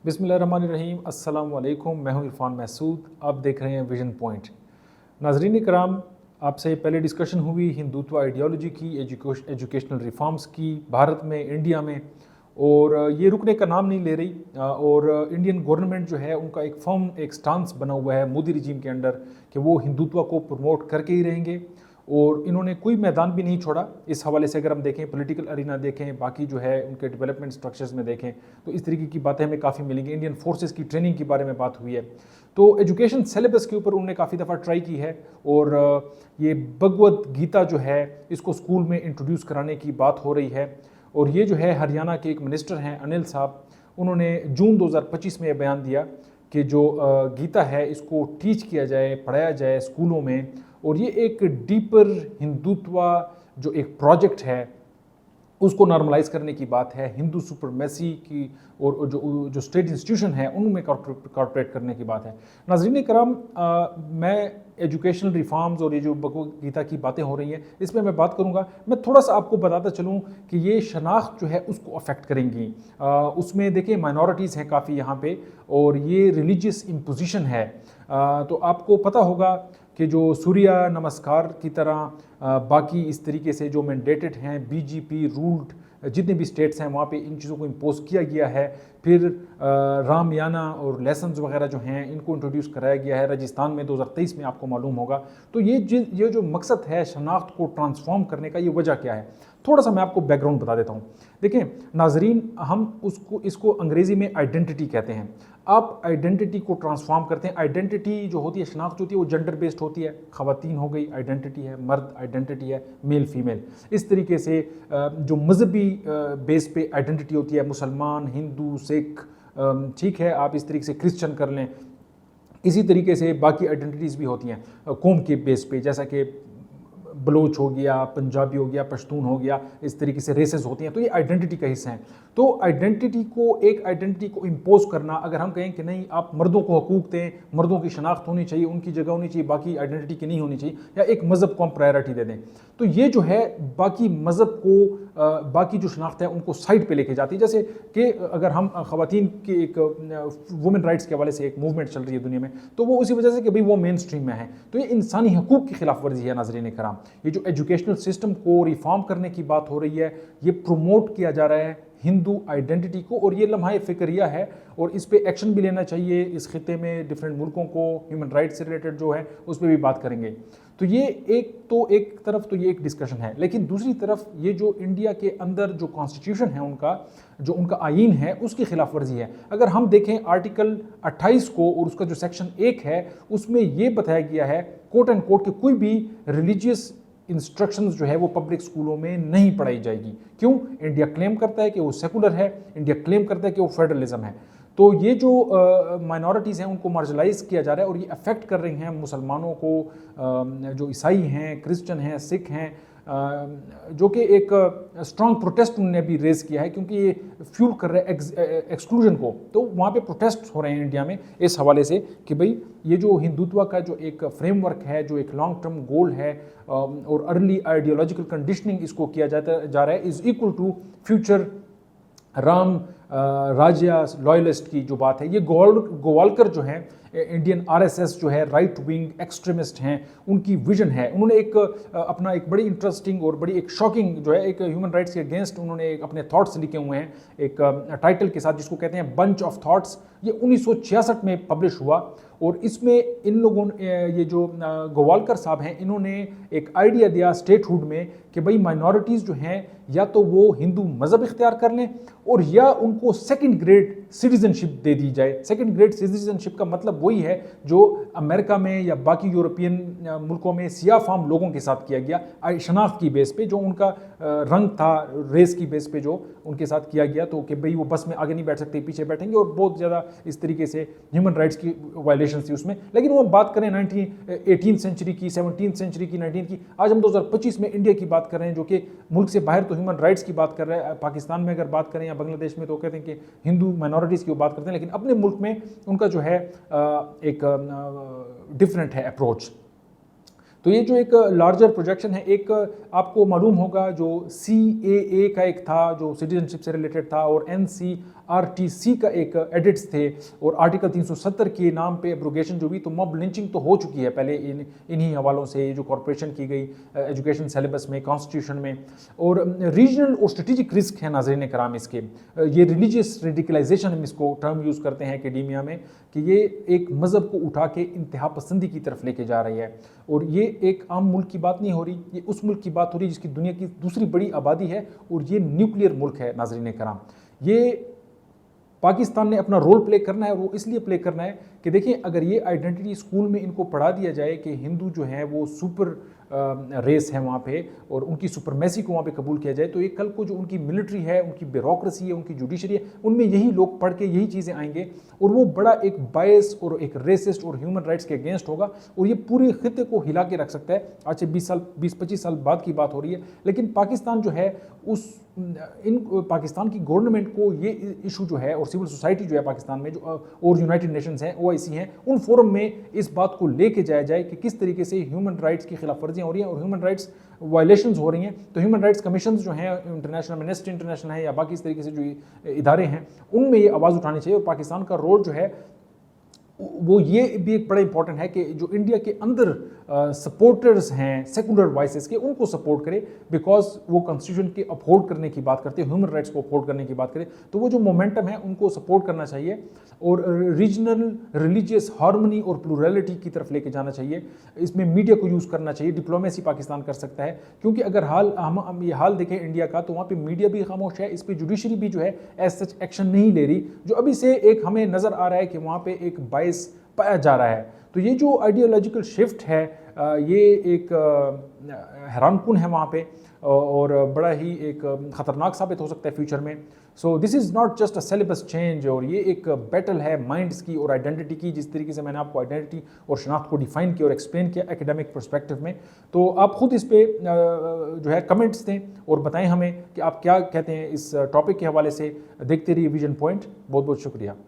बिस्मिल्लाहिर्रहमानिर्रहीम। अस्सलाम वालेकुम। मैं हूं इरफान महसूद। आप देख रहे हैं विजन पॉइंट। नाजरीन कराम, आपसे पहले डिस्कशन हुई हिंदुत्व आइडियोलॉजी की, एजुकेशनल रिफॉर्म्स की भारत में, इंडिया में, और ये रुकने का नाम नहीं ले रही। और इंडियन गवर्नमेंट जो है उनका एक फर्म एक स्टांस बना हुआ है मोदी रिजीम के अंडर कि वो हिंदुत्व को प्रमोट करके ही रहेंगे, और इन्होंने कोई मैदान भी नहीं छोड़ा। इस हवाले से अगर हम देखें, पॉलिटिकल अरीना देखें, बाकी जो है उनके डेवलपमेंट स्ट्रक्चर्स में देखें, तो इस तरीके की बातें हमें काफ़ी मिलेंगी। इंडियन फोर्सेस की ट्रेनिंग के बारे में बात हुई है। तो एजुकेशन सिलेबस के ऊपर उन्होंने काफ़ी दफ़ा ट्राई की है, और ये भगवत गीता जो है इसको स्कूल में इंट्रोड्यूस कराने की बात हो रही है। और ये जो है हरियाणा के एक मिनिस्टर हैं अनिल साहब, उन्होंने जून 2025 में ये बयान दिया कि जो गीता है इसको टीच किया जाए, पढ़ाया जाए स्कूलों में। और ये एक डीपर हिंदुत्व जो एक प्रोजेक्ट है उसको नॉर्मलाइज करने की बात है, हिंदू सुपरमेसी की, और जो स्टेट इंस्टीट्यूशन है उनमें कॉर्पोरेट करने की बात है। नाज़रीन कराम, मैं एजुकेशनल रिफॉर्म्स और ये जो भगवद गीता की बातें हो रही हैं इसमें मैं बात करूंगा। मैं थोड़ा सा आपको बताता चलूं कि ये शनाख्त जो है उसको अफेक्ट करेंगी। उसमें देखिए माइनॉरिटीज़ हैं काफ़ी यहाँ पे, और ये रिलीजियस इम्पोजिशन है। तो आपको पता होगा कि जो सूर्य नमस्कार की तरह बाकी इस तरीके से जो मैंडेटेड हैं, बीजेपी रूल्ड जितने भी स्टेट्स हैं वहाँ पे इन चीज़ों को इम्पोज किया गया है। फिर रामयाना और लेसन्स वगैरह जो हैं इनको इंट्रोड्यूस कराया गया है राजस्थान में 2023 में, आपको मालूम होगा। तो ये जो मकसद है शनाख्त को ट्रांसफॉर्म करने का, ये वजह क्या है, थोड़ा सा मैं आपको बैकग्राउंड बता देता हूँ। देखें नाजरीन, हम इसको अंग्रेज़ी में आइडेंटिटी कहते हैं। आप आइडेंटिटी को ट्रांसफॉर्म करते हैं। आइडेंटिटी जो होती है, शनाख्त होती है, वो जेंडर बेस्ड होती है। ख़वातीन हो गई आइडेंटिटी है, मर्द आइडेंटिटी है, मेल फीमेल। इस तरीके से जो मजहबी बेस पे आइडेंटिटी होती है, मुसलमान, हिंदू, सिख, ठीक है, आप इस तरीके से क्रिश्चियन कर लें। इसी तरीके से बाकी आइडेंटिटीज़ भी होती हैं कौम के बेस पे, जैसा कि बलोच हो गया, पंजाबी हो गया, पश्तून हो गया, इस तरीके से रेसेस होती हैं। तो ये आइडेंटिटी का हिस्सा हैं। तो एक आइडेंटिटी को इम्पोज करना, अगर हम कहें कि नहीं आप मर्दों को हकूक़ दें, मर्दों की शनाख्त होनी चाहिए, उनकी जगह होनी चाहिए, बाकी आइडेंटिटी की नहीं होनी चाहिए, या एक मज़हब को हम प्रायोरिटी दे दें, तो ये जो है बाकी मज़हब को, बाकी जो शनाख्त है उनको साइड पे लेके जाती है। जैसे कि अगर हम ख़वातीन की एक वुमेन राइट्स के हवाले से एक मूवमेंट चल रही है दुनिया में, तो वो उसी वजह से कि भाई वो मेन स्ट्रीम में है। तो ये इंसानी हकूक़ की खिलाफ वर्जी है। नाज़रीन कराम, ये जो एजुकेशनल सिस्टम को रिफॉर्म करने की बात हो रही है, ये प्रोमोट किया जा रहा है हिंदू आइडेंटिटी को, और ये लम्हा फिक्रिया है, और इस पे एक्शन भी लेना चाहिए। इस खिते में डिफरेंट मुल्कों को ह्यूमन राइट्स से रिलेटेड जो है उस पर भी बात करेंगे। तो ये एक तरफ तो ये एक डिस्कशन है, लेकिन दूसरी तरफ ये जो इंडिया के अंदर जो कॉन्स्टिट्यूशन है उनका आईन है उसकी खिलाफ वर्जी है। अगर हम देखें आर्टिकल 28 को, और उसका जो सेक्शन 1 है उसमें ये बताया गया है कोट एंड कोट कि कोई भी रिलीजियस इंस्ट्रक्शंस जो है वो पब्लिक स्कूलों में नहीं पढ़ाई जाएगी। क्यों? इंडिया क्लेम करता है कि वो सेकुलर है, इंडिया क्लेम करता है कि वो फेडरलिज्म है। तो ये जो माइनॉरिटीज़ हैं उनको मार्जिनलाइज किया जा रहा है, और ये अफेक्ट कर रही हैं मुसलमानों को, जो ईसाई हैं, क्रिश्चियन हैं, सिख हैं, जो कि एक स्ट्रॉन्ग प्रोटेस्ट उन्होंने भी रेज किया है, क्योंकि ये फ्यूल कर रहे हैं एक्सक्लूजन को। तो वहाँ पे प्रोटेस्ट हो रहे हैं इंडिया में इस हवाले से कि भाई ये जो हिंदुत्व का जो एक फ्रेमवर्क है, जो एक लॉन्ग टर्म गोल है, और अर्ली आइडियोलॉजिकल कंडीशनिंग इसको किया जा रहा है, is equal to future Ram Rajya loyalist की जो बात है। ये गोवालकर जो है इंडियन आरएसएस जो है राइट विंग एक्सट्रीमिस्ट हैं, उनकी विजन है। उन्होंने एक अपना एक बड़ी इंटरेस्टिंग और बड़ी एक शॉकिंग जो है एक ह्यूमन राइट्स के अगेंस्ट उन्होंने एक अपने थॉट्स लिखे हुए हैं एक टाइटल के साथ, जिसको कहते हैं बंच ऑफ थॉट्स। ये 1966 में पब्लिश हुआ, और इसमें इन लोगों ने, ये जो गोवालकर साहब हैं, इन्होंने एक आइडिया दिया स्टेटहुड में कि भाई माइनॉरिटीज़ जो हैं या तो वो हिंदू मज़हब इख्तियार कर लें, और या उनको सेकंड ग्रेड सिटीजनशिप दे दी जाए। सेकंड ग्रेड सिटीजनशिप का मतलब वही है जो अमेरिका में या बाकी यूरोपियन मुल्कों में सियाह फार्म लोगों के साथ किया गया, शनाख्त की बेस पे, जो उनका रंग था, रेस की बेस पे जो उनके साथ किया गया। तो कि भाई वो बस में आगे नहीं बैठ सकते, पीछे बैठेंगे, और बहुत ज़्यादा इस तरीके से ह्यूमन राइट्स की वायलेशन थी उसमें। लेकिन वो बात करें 18th सेंचुरी की, 17th सेंचुरी की, 19 की, आज हम 2025 में इंडिया की बात कर रहे हैं, जो कि मुल्क से बाहर तो ह्यूमन राइट्स की बात कर रहे हैं। पाकिस्तान में अगर बात करें या बांग्लादेश में तो कहते हैं कि हिंदू माइनॉरिटीज़ की वो बात करते हैं, लेकिन अपने मुल्क में उनका जो है एक डिफरेंट है अप्रोच। तो ये जो एक लार्जर प्रोजेक्शन है, एक आपको मालूम होगा जो CAA का एक था जो सिटीजनशिप से रिलेटेड था, और RTC کا ایک ایڈٹس تھے اور آرٹیکل 370 کے نام پہ ایبروگیشن جو بھی، تو موب لنچنگ تو ہو چکی ہے پہلے انہی حوالوں سے جو کارپوریشن کی گئی ایجوکیشن سیلیبس میں، کانسٹیٹیوشن میں. اور ریجنل اور اسٹریٹجک رسک ہیں ناظرین کرام اس کے. یہ ریلیجیس ریڈیکلائزیشن ہم اس کو ٹرم یوز کرتے ہیں اکیڈیمیا میں، کہ یہ ایک مذہب کو اٹھا کے انتہا پسندی کی طرف لے کے جا رہی ہے. اور یہ ایک عام ملک کی بات نہیں ہو رہی، یہ اس ملک کی بات ہو رہی ہے جس کی دنیا کی دوسری بڑی آبادی ہے، اور یہ نیوکلیئر ملک ہے ناظرین کرام. یہ پاکستان نے اپنا رول پلے کرنا ہے، وہ اس لیے پلے کرنا ہے کہ دیکھیں اگر یہ آئیڈینٹی اسکول میں ان کو پڑھا دیا جائے کہ ہندو جو ہیں وہ سپر ریس ہے وہاں پہ، اور ان کی سپرمیسی کو وہاں پہ قبول کیا جائے، تو یہ کل کو جو ان کی ملٹری ہے، ان کی بیوروکریسی ہے، ان کی جوڈیشری ہے، ان میں یہی لوگ پڑھ کے یہی چیزیں آئیں گے، اور وہ بڑا ایک بائس اور ایک ریسسٹ اور ہیومن رائٹس کے اگینسٹ ہوگا، اور یہ پورے خطے کو ہلا کے رکھ سکتا ہے. آج سے 20-25 سال بعد کی بات ہو رہی ہے، لیکن پاکستان جو ہے پاکستان کی گورنمنٹ کو یہ ایشو جو ہے، اور سول سوسائٹی جو ہے پاکستان میں، جو اور یونائٹڈ نیشنز ہیں، OIC ہیں، ان فورم میں اس بات کو لے کے جایا جائے کہ کس طریقے سے ہیومن رائٹس کی خلاف ورزیاں ہو رہی ہیں اور ہیومن رائٹس وائلیشنز ہو رہی ہیں. تو ہیومن رائٹس کمیشنز جو ہیں انٹرنیشنل، امنسٹی انٹرنیشنل ہے یا باقی اس طریقے سے جو ادارے ہیں، ان میں یہ آواز اٹھانی چاہیے. اور پاکستان کا رول جو ہے وہ یہ بھی ایک بڑا امپورٹنٹ ہے کہ جو انڈیا کے اندر سپورٹرز ہیں سیکولر وائسز کے، ان کو سپورٹ کرے، بیکاز وہ کانسٹیٹیوشن کے اپہولڈ کرنے کی بات کرتے ہیں، ہیومن رائٹس کو اپہولڈ کرنے کی بات کرے، تو وہ جو مومنٹم ہے ان کو سپورٹ کرنا چاہیے، اور ریجنل ریلیجیس ہارمنی اور پلورلٹی کی طرف لے کے جانا چاہیے. اس میں میڈیا کو یوز کرنا چاہیے، ڈپلومیسی پاکستان کر سکتا ہے، کیونکہ اگر ہم یہ حال دیکھیں انڈیا کا، تو وہاں پہ میڈیا بھی خاموش ہے، اس پہ جوڈیشری بھی جو ہے ایز سچ ایکشن نہیں لے رہی، جو ابھی سے ایک ہمیں نظر آ رہا ہے کہ وہاں پہ ایک باعث پایا جا رہا ہے. تو یہ جو آئیڈیالوجیکل شفٹ ہے یہ ایک حیران کن ہے وہاں پہ، اور بڑا ہی ایک خطرناک ثابت ہو سکتا ہے فیوچر میں. So this is not just a syllabus change, اور یہ ایک بیٹل ہے مائنڈس کی اور آئیڈینٹی کی، جس طریقے سے میں نے آپ کو آئیڈینٹی اور شناخت کو ڈیفائن کیا اور ایکسپلین کیا ایکیڈیمک پرسپیکٹو میں. تو آپ خود اس پہ جو ہے کمنٹس دیں اور بتائیں ہمیں کہ آپ کیا کہتے ہیں اس ٹاپک کے حوالے سے. دیکھتے رہیے ویژن پوائنٹ. بہت بہت شکریہ.